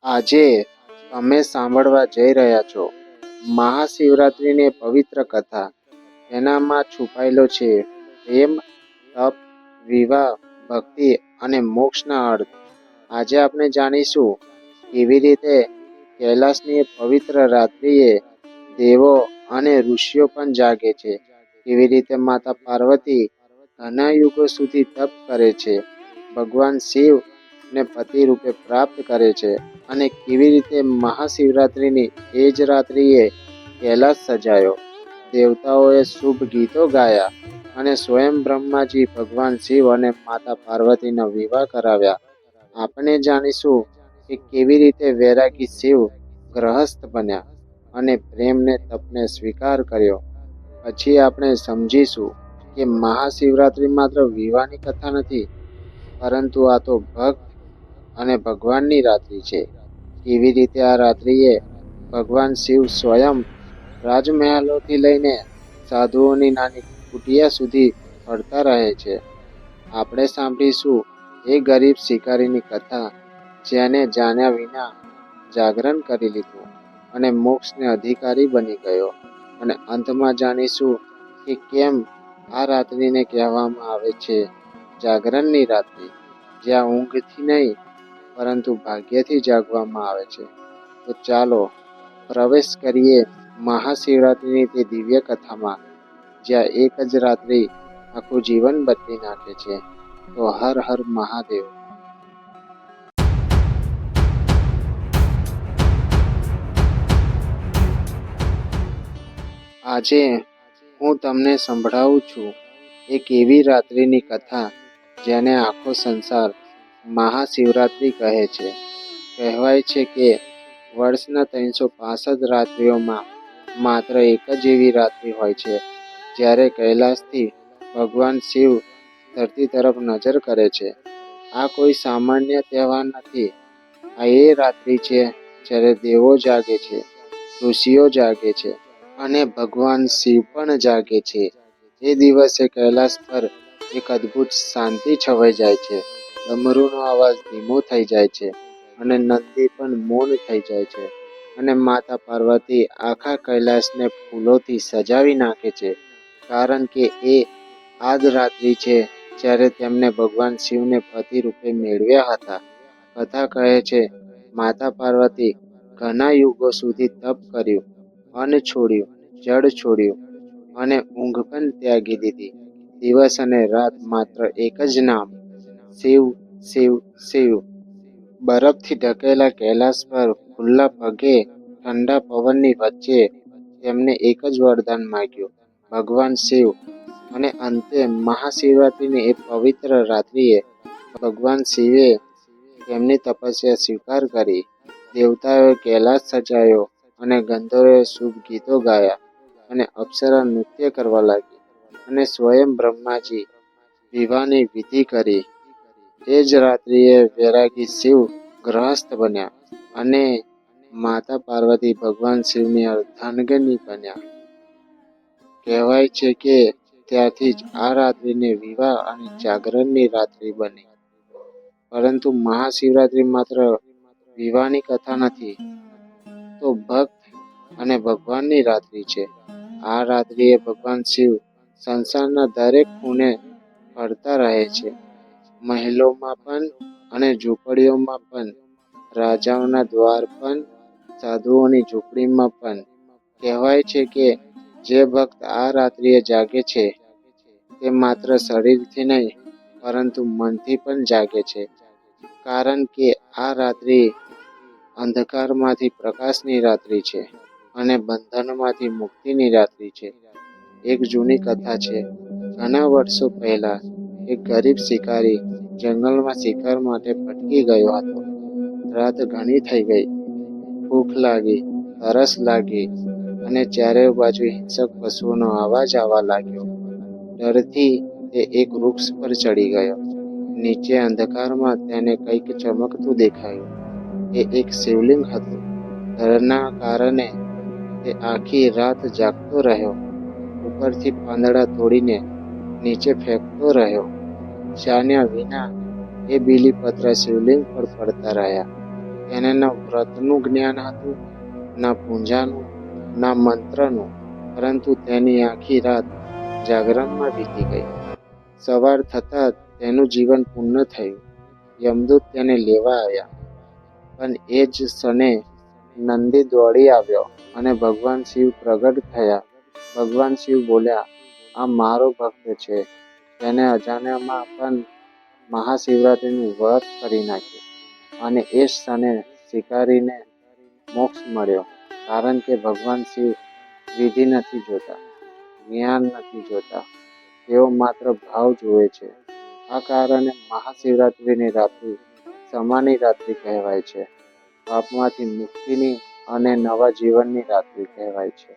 આજે તમે સાંભળવા જઈ રહ્યા છો મહાશિવરાત્રિની પવિત્ર કથા. એનામાં છુપાયેલો છે પ્રેમ, તપ, વિવાહ, ભક્તિ અને મોક્ષના અર્થ. આજે આપણે જાણીશું કેવી રીતે કૈલાસની પવિત્ર રાત્રિએ દેવો અને ઋષિઓ પણ જાગે છે, કેવી રીતે માતા પાર્વતી ઘણા યુગો સુધી તપ કરે છે, ભગવાન શિવ ને પતિ રૂપે પ્રાપ્ત કરે છે, અને કેવી રીતે મહાશિવરાત્રિની એ જ રાત્રિએ કૈલાસ સજાયો, દેવતાઓએ શુભ ગીતો ગાયા અને સ્વયં બ્રહ્માજી ભગવાન શિવ અને માતા પાર્વતીનો વિવાહ કરાવ્યા. આપણે જાણીશું કે કેવી રીતે વૈરાગી શિવ ગ્રહસ્થ બન્યા અને પ્રેમને તપને સ્વીકાર કર્યો. પછી આપણે સમજીશું કે મહાશિવરાત્રિ માત્ર વિવાહની કથા નથી, પરંતુ આ તો ભક્ત અને ભગવાનની રાત્રિ છે. કેવી રીતે આ રાત્રિએ ભગવાન શિવ સ્વયં રાજમહેલોથી લઈને સાધુઓની નાની કુટિયા સુધી ફરતા રહે છે. આપણે સાંભળીશું એ ગરીબ શિકારીની કથા જેને જાણ્યા વિના જાગરણ કરી લીધું અને મોક્ષને અધિકારી બની ગયો. અને અંતમાં જાણીશું કે કેમ આ રાત્રિને કહેવામાં આવે છે જાગરણની રાત્રિ, જ્યાં ઊંઘથી નહીં પરંતુ ભાગ્યથી જાગવામાં આવે છે. તો ચાલો પ્રવેશ કરીએ મહાશિવરાત્રિની તે દિવ્ય કથામાં, જ્યાં એક જ રાત્રિ આખું જીવન બદલી નાખે છે. તો હર હર મહાદેવ. આજે હું તમને સંભળાવું છું એક એવી રાત્રિની કથા જેને આખો સંસાર મહાશિવરાત્રિ કહે છે. કહેવાય છે કે વર્ષના 365 રાત્રિઓમાં માત્ર એક જ એવી રાત્રિ હોય છે જ્યારે કૈલાસથી ભગવાન શિવ ધરતી તરફ નજર કરે છે. આ કોઈ સામાન્ય તહેવાર નથી. આ એ રાત્રિ છે જ્યારે દેવો જાગે છે, ઋષિઓ જાગે છે અને ભગવાન શિવ પણ જાગે છે. એ દિવસે કૈલાસ પર એક અદ્ભુત શાંતિ છવાઈ જાય છે. ડમરૂનો અવાજ ધીમો થઈ જાય છે અને નંદી પણ મૌન થઈ જાય છે. અને માતા પાર્વતી આખા કૈલાસને ફૂલોથી સજાવી નાખે છે, કારણ કે આ જ રાત્રિ છે જ્યારે તેમણે ભગવાન શિવને પતિ રૂપે મેળવ્યા હતા. કથા કહે છે માતા પાર્વતી ઘણા યુગો સુધી તપ કર્યું, અન્ન છોડ્યું, જળ છોડ્યું અને ઊંઘ પણ ત્યાગી દીધી. દિવસ અને રાત માત્ર એક જ નામ, શિવ શિવ શિવ. બરફથી ઢંકેલા કૈલાસ પર ખુલ્લા પગે ઠંડા પવનની વચ્ચે તેમને એક જ વરદાન માંગ્યું, ભગવાન શિવ. અને અંતે મહાશિવરાત્રિની એ પવિત્ર રાત્રિએ ભગવાન શિવે તેમની તપસ્યા સ્વીકાર કરી. દેવતાઓએ કૈલાસ સજાયો અને ગંધર્વોએ શુભ ગીતો ગાયા અને અપ્સરા નૃત્ય કરવા લાગી અને સ્વયં બ્રહ્માજી વિવાહની વિધિ કરી. એ જ રાત્રિએ વૈરાગી શિવ ગ્રહસ્થ બન્યા અને માતા પાર્વતી ભગવાન શિવની અર્ધાંગિની બન્યા. કહેવાય છે કે ત્યારથી જ આ રાત્રિને વિવાહ અને જાગરણની રાત્રિ બની. પરંતુ મહાશિવરાત્રિ માત્ર વિવાહની કથા નથી, તો ભક્ત અને ભગવાનની રાત્રિ છે. આ રાત્રિએ ભગવાન શિવ સંસારના દરેક ખૂણે ફરતા રહે છે, મહેલોમાં પણ અને ઝૂંપડીઓમાં પણ, રાજાઓના દ્વાર પણ, સાધુઓની ઝૂંપડીમાં પણ. કહેવાય છે કે જે ભક્ત આ રાત્રિએ જાગે છે તે માત્ર શરીરથી નહીં પરંતુ મનથી પણ જાગે છે, કારણ કે આ રાત્રિ અંધકારમાંથી પ્રકાશની રાત્રિ છે અને બંધનમાંથી મુક્તિની રાત્રિ છે. એક જૂની કથા છે. ઘણા વર્ષો પહેલા એક ગરીબ શિકારી જંગલમાં શિકાર માટે ભટકી ગયો હતો. રાત ઘણી થઈ ગઈ, ભૂખ લાગી, તરસ લાગી અને ચારે બાજુ હિંસક પશુઓનો અવાજ આવવા લાગ્યો. ડરથી તે એક વૃક્ષ પર ચડી ગયો. નીચે અંધકારમાં તેને કંઈક ચમકતું દેખાયું. એ એક શિવલિંગ હતું. ડરના કારણે તે આખી રાત જાગતો રહ્યો. ઉપરથી પાંદડા તોડીને નીચે ફેંકતો રહ્યો. જાણ્યા વિના એ બીલીપત્ર શિવલિંગ પર પડતા રહ્યા. તેને ન વ્રતનું જ્ઞાન હતું, ન પૂજાનું, ન મંત્રનું, પરંતુ તેની આખી રાત જાગરણમાં વીતી ગઈ. સવાર થતાં જ તેનું જીવન પૂર્ણ થયું. યમદૂત તેને લેવા આવ્યા, પણ એ જ ક્ષણે નંદી દોડી આવ્યો અને ભગવાન શિવ પ્રગટ થયા. ભગવાન શિવ બોલ્યા, આ મારો ભક્ત છે. તેને અજાણ્યામાં પણ મહાશિવરાત્રિનું વ્રત કરી નાખ્યું અને એ ક્ષણે શિકારીને મોક્ષ મળ્યો. કારણ કે ભગવાન શિવ વિધિ નથી જોતા, જ્ઞાન નથી જોતા, તેઓ માત્ર ભાવ જુએ છે. આ કારણે મહાશિવરાત્રિની રાત્રિ ક્ષમાની રાત્રિ કહેવાય છે, પાપમાંથી મુક્તિની અને નવા જીવનની રાત્રિ કહેવાય છે.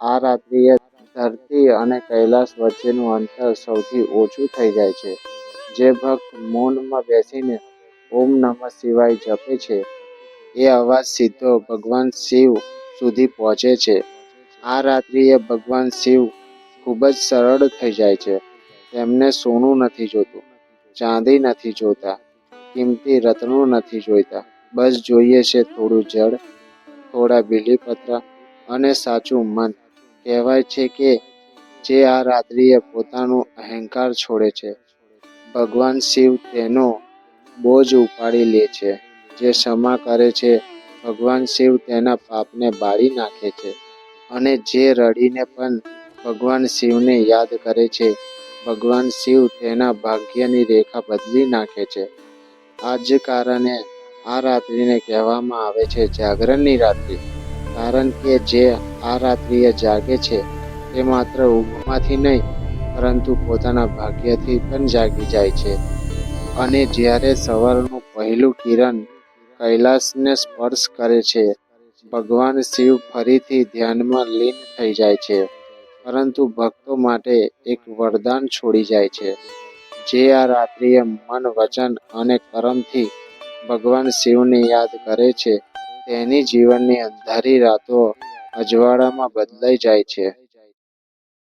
આ રાત્રિએ ધરતી અને કૈલાસ વચ્ચેનું અંતર સૌથી ઓછું થઈ જાય છે. જે ભક્ત મૌનમાં બેસીને ઓમ નમઃ શિવાય જપે છે, એ અવાજ સીધો ભગવાન શિવ સુધી પહોંચે છે. આ રાત્રિએ ભગવાન શિવ ખૂબ જ સરળ થઈ જાય છે. તેમને સોનું નથી જોતું, ચાંદી નથી જોતા, કિંમતી રત્નો નથી જોઈતા. બસ જોઈએ છે થોડું જળ, થોડા બીલીપત્ર અને સાચું મન. કહેવાય છે કે જે આ રાત્રિએ પોતાનું અહંકાર છોડે છે, ભગવાન શિવ તેનો બોજ ઉપાડી લે છે. જે ક્ષમા કરે છે, ભગવાન શિવ તેના પાપને બાળી નાખે છે. અને જે રડીને પણ ભગવાન શિવને યાદ કરે છે, ભગવાન શિવ તેના ભાગ્યની રેખા બદલી નાખે છે. આ જ કારણે આ રાત્રિને કહેવામાં આવે છે જાગરણની રાત્રિ. કારણ કે જે આ રાત્રિએ જાગે છે, તે માત્ર ઊંઘમાંથી નહીં, પરંતુ પોતાના ભાગ્યથી પણ જાગી જાય છે. અને જ્યારે સવારનું પહેલું કિરણ કૈલાસને સ્પર્શ કરે છે, ભગવાન શિવ ફરીથી ધ્યાનમાં લીન થઈ જાય છે. પરંતુ ભક્તો માટે એક વરદાન છોડી જાય છે. જે આ રાત્રિએ મન, વચન અને કર્મથી ભગવાન શિવને યાદ કરે છે, તેની જીવનની અંધારી રાતો અજવાળામાં બદલાઈ જાય છે.